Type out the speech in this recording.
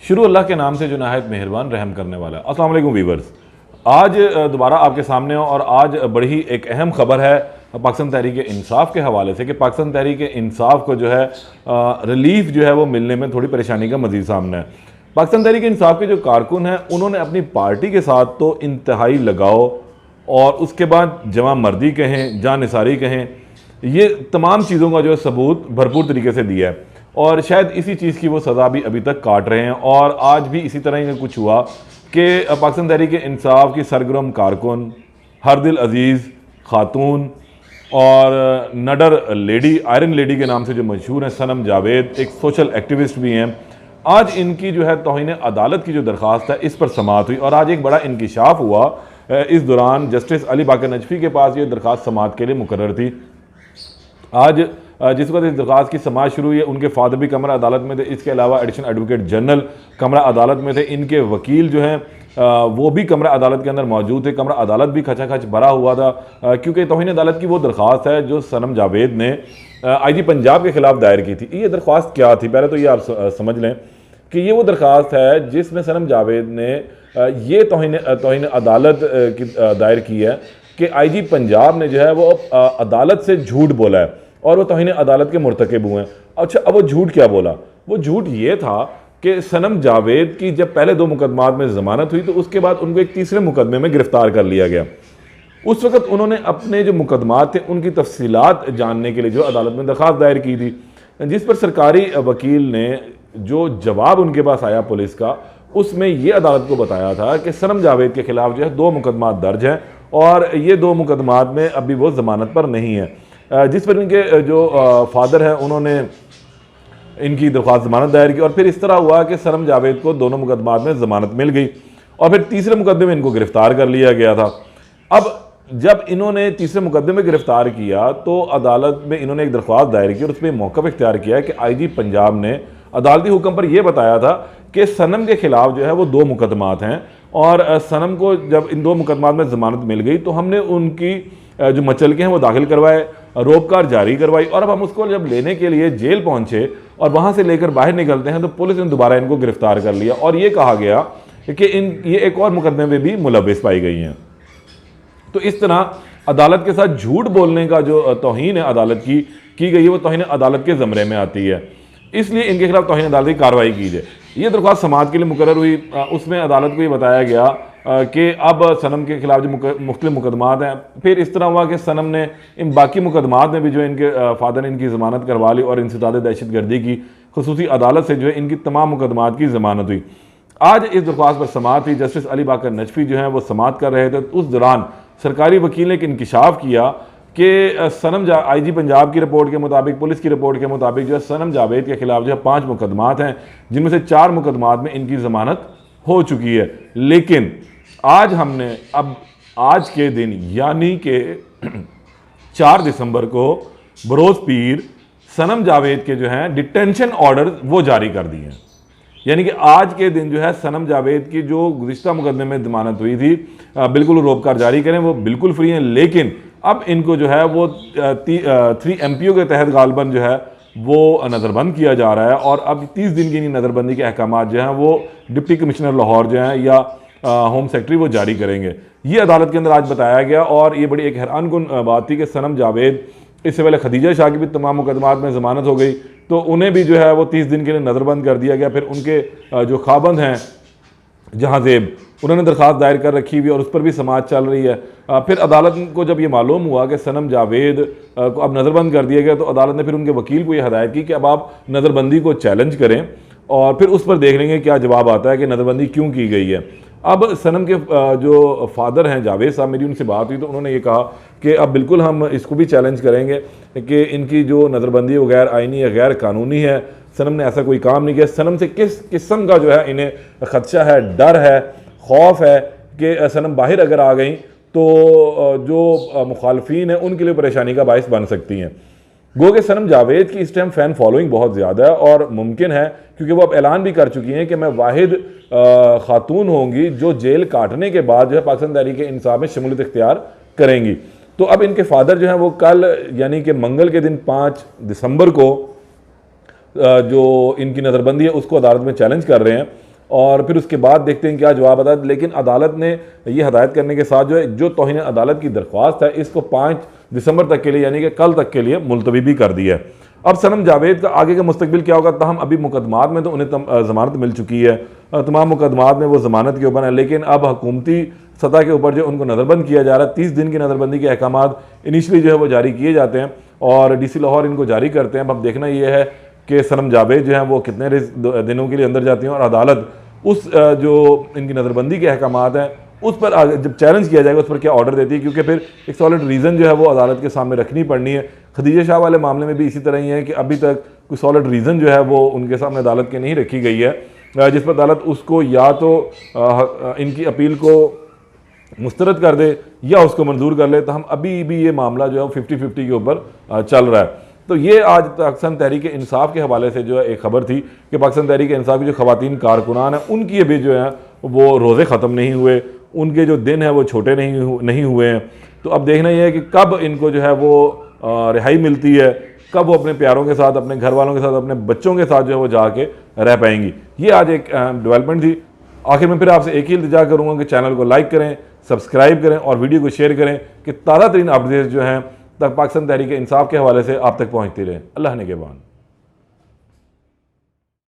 शुरू अल्लाह के नाम से जो नहायत मेहरबान रहम करने वाला है। अस्सलाम वालेकुम वीवर्स, आज दोबारा आपके सामने हो और आज बड़ी एक अहम खबर है पाकिस्तान तहरीक इंसाफ के हवाले से कि पाकिस्तान तहरीक इंसाफ को जो है रिलीफ जो है वो मिलने में थोड़ी परेशानी का मजीद सामना है। पाकिस्तान तहरीक इंसाफ के जो कारकुन हैं उन्होंने अपनी पार्टी के साथ तो इंतहाई लगाव और उसके बाद जमा मर्दी कहें जानिसारी कहें, ये तमाम चीज़ों का जो है सबूत भरपूर तरीके से दिया है और शायद इसी चीज़ की वो सज़ा भी अभी तक काट रहे हैं। और आज भी इसी तरह ही कुछ हुआ कि पाकिस्तान तहरीक इंसाफ की सरगर्म कारकुन हरदिल अजीज़ खातून और नडर लेडी, आयरन लेडी के नाम से जो मशहूर हैं, सनम जावेद एक सोशल एक्टिविस्ट भी हैं, आज इनकी जो है तौहीन अदालत की जो दरख्वास्त है इस पर समाअत हुई और आज एक बड़ा इंकिशाफ हुआ। इस दौरान जस्टिस अली बाकर नजफी के पास ये दरख्वास्त समाअत के लिए मुकर्रर थी। आज जिस वक्त इस दरख्वास्त की समाअत शुरू हुई है, उनके फादर भी कमरा अदालत में थे, इसके अलावा एडिशनल एडवोकेट जनरल कमरा अदालत में थे, इनके वकील जो हैं वो भी कमरा अदालत के अंदर मौजूद थे। कमरा अदालत भी खचाखच भरा हुआ था क्योंकि तौहीन अदालत की वो दरख्वास्त है जो सनम जावेद ने IG पंजाब के खिलाफ दायर की थी। ये दरख्वास्त क्या थी, पहले तो ये आप समझ लें कि ये वो दरख्वास्त है जिसमें सनम जावेद ने ये तौहीन अदालत की दायर की है कि IG पंजाब ने जो है वो अदालत से झूठ बोला है और वो तौहीन अदालत के मुर्तकिब हुए हैं। अच्छा, अब वो झूठ क्या बोला? वो झूठ ये था कि सनम जावेद की जब पहले 2 मुकदमात में ज़मानत हुई तो उसके बाद उनको एक तीसरे मुकदमे में गिरफ्तार कर लिया गया। उस वक्त उन्होंने अपने जो मुकदमात थे उनकी तफसीलात जानने के लिए जो अदालत में दरख्वास्त दायर की थी, जिस पर सरकारी वकील ने जो जवाब उनके पास आया पुलिस का, उसमें ये अदालत को बताया था कि सनम जावेद के खिलाफ जो है 2 मुकदमात दर्ज हैं और ये 2 मुकदमात में अभी वो ज़मानत पर नहीं है। जिस पर इनके जो फादर हैं उन्होंने इनकी दरख्वास्त ज़मानत दायर की और फिर इस तरह हुआ कि सनम जावेद को दोनों मुकदमात में ज़मानत मिल गई और फिर तीसरे मुकदमे में इनको गिरफ्तार कर लिया गया था। अब जब इन्होंने तीसरे मुकदमे में गिरफ्तार किया तो अदालत में इन्होंने एक दरख्वास्त दायर की और उसमें मौक़िफ़ इख्तियार किया कि IG पंजाब ने अदालती हुक्म पर यह बताया था कि सनम के खिलाफ जो है वो 2 मुकदमात हैं और सनम को जब इन 2 मुकदमात में ज़मानत मिल गई तो हमने उनकी जो मचलके हैं वो दाखिल करवाए, रोककार जारी करवाई और अब हम उसको जब लेने के लिए जेल पहुंचे और वहां से लेकर बाहर निकलते हैं तो पुलिस ने दोबारा इनको गिरफ्तार कर लिया और ये कहा गया कि ये एक और मुकदमे में भी मुलव्विस पाई गई हैं। तो इस तरह अदालत के साथ झूठ बोलने का जो तौहीन है अदालत की गई है वो तौहीन अदालत के ज़मरे में आती है, इसलिए इनके खिलाफ तौहीन अदालत की कार्रवाई की जाए। ये दरख्वास्त समाअत के लिए मुकर्रर हुई। उसमें अदालत को ये बताया गया कि अब सनम के खिलाफ जो मुख्तलिफ मुकदमात हैं, फिर इस तरह हुआ कि सनम ने इन बाकी मुकदमात में भी जो इनके फादर ने इनकी ज़मानत करवा ली और इंसदाद दहशत गर्दी की खुसूसी अदालत से जो है इनकी तमाम मुकदमात की ज़मानत हुई। आज इस दरख्वास्त पर समाअत हुई। जस्टिस अली बाकर नजफी जो हैं वो समाअत कर रहे थे, उस दौरान सरकारी वकील ने एक इंकिशाफ किया कि सनम IG पंजाब की रिपोर्ट के मुताबिक, पुलिस की रिपोर्ट के मुताबिक जो है सनम जावेद के खिलाफ जो है 5 मुकदमात हैं जिनमें से 4 मुकदमात में इनकी ज़मानत हो चुकी है। लेकिन आज हमने अब आज के दिन यानी कि 4 दिसंबर को बरोज़ पीर सनम जावेद के जो हैं डिटेंशन ऑर्डर वो जारी कर दिए हैं। यानी कि आज के दिन जो है सनम जावेद की जो गुज़िश्ता मुकदमे में ज़मानत हुई थी बिल्कुल रोककार जारी करें, वो बिल्कुल फ्री हैं। लेकिन अब इनको जो है वो 3 MPO के तहत गालबन जो है वो नज़रबंद किया जा रहा है और अब 30 दिन की नज़रबंदी के अहकाम जो हैं वो डिप्टी कमिश्नर लाहौर जो हैं या होम सेक्रेटरी वो जारी करेंगे। ये अदालत के अंदर आज बताया गया और ये बड़ी एक हैरानकुन बात थी कि सनम जावेद, इससे पहले खदीजा शाह की भी तमाम मुकदमात में ज़मानत हो गई तो उन्हें भी जो है वो 30 दिन के लिए नज़रबंद कर दिया गया। फिर उनके जो खाबंद हैं जहांजेब, उन्होंने दरख्वास्त दायर कर रखी हुई और उस पर भी समाअत चल रही है। फिर अदालत को जब ये मालूम हुआ कि सनम जावेद को अब नज़रबंद कर दिया गया तो अदालत ने फिर उनके वकील को ये हदायत की कि अब आप नज़रबंदी को चैलेंज करें और फिर उस पर देख लेंगे क्या जवाब आता है कि नज़रबंदी क्यों की गई है। अब सनम के जो फादर हैं जावेद साहब, मेरी उनसे बात हुई तो उन्होंने ये कहा कि अब बिल्कुल हम इसको भी चैलेंज करेंगे कि इनकी जो नज़रबंदी है वो गैर आइनी है, गैर कानूनी है। सनम ने ऐसा कोई काम नहीं किया। सनम से किस किस्म का जो है इन्हें खदशा है, डर है, खौफ है कि सनम बाहर अगर आ गई तो जो मुखालफीन है उनके लिए परेशानी का बायस बन सकती हैं। गो कि सनम जावेद की इस टाइम फ़ैन फॉलोइंग बहुत ज़्यादा है और मुमकिन है क्योंकि वो अब ऐलान भी कर चुकी हैं कि मैं वाहिद खातून होंगी जो जेल काटने के बाद जो है पाकिस्तान तहरीक इंसाफ में शमूलियत इख्तियार करेंगी। तो अब इनके फादर जो हैं वो कल यानी कि मंगल के दिन 5 दिसंबर को जो इनकी नज़रबंदी है उसको अदालत में चैलेंज कर रहे हैं और फिर उसके बाद देखते हैं क्या जवाब आता है। लेकिन अदालत ने ये हदायत करने के साथ जो तौहीन अदालत की दरख्वास्त है इसको 5 दिसंबर तक के लिए यानी कि कल तक के लिए मुलतवी भी कर दी है। अब सनम जावेद का आगे का मुस्तकबिल क्या होगा, तहम अभी मुकदमात में तो उन्हें ज़मानत मिल चुकी है, तमाम मुकदमात में वो ज़मानत के ऊपर है, लेकिन अब हुकूमती सतह के ऊपर जो उनको नज़रबंद किया जा रहा है, 30 दिन की नज़रबंदी के अहकाम इनिशली जो है वो जारी किए जाते हैं और DC लाहौर इनको जारी करते हैं। अब देखना ये है कि सनम जावेद जो है वो कितने दिनों के लिए अंदर जाती हैं और अदालत उस जो इनकी नज़रबंदी के अहकाम हैं उस पर जब चैलेंज किया जाएगा उस पर क्या ऑर्डर देती है, क्योंकि फिर एक सॉलिड रीज़न जो है वो अदालत के सामने रखनी पड़नी है। खदीजा शाह वाले मामले में भी इसी तरह ही है कि अभी तक कोई सॉलिड रीज़न जो है वो उनके सामने अदालत के नहीं रखी गई है, जिस पर अदालत उसको या तो इनकी अपील को मुस्तरद कर दे या उसको मंजूर कर ले। तो हम अभी भी ये मामला जो है वो 50-50 के ऊपर चल रहा है। तो ये आज पाकिस्तान तहरीक इंसाफ के हवाले से जो है एक खबर थी कि पाकिस्तान तहरीक इंसाफ की जो खवातीन कारकुनान हैं उनकी अभी जो है वो रोज़े ख़त्म नहीं हुए, उनके जो दिन है वो छोटे नहीं हुए हैं। तो अब देखना ये है कि कब इनको जो है वो रिहाई मिलती है, कब वो अपने प्यारों के साथ, अपने घर वालों के साथ, अपने बच्चों के साथ जो है वो जाके रह पाएंगी। ये आज एक डेवलपमेंट थी। आखिर में फिर आपसे एक ही इल्तिजा करूँगा कि चैनल को लाइक करें, सब्सक्राइब करें और वीडियो को शेयर करें कि ताज़ा तरीन अपडेट्स जो हैं तक पाकिस्तान तहरीक इंसाफ के हवाले से आप तक पहुँचती रहे। अल्लाह ने के बाद।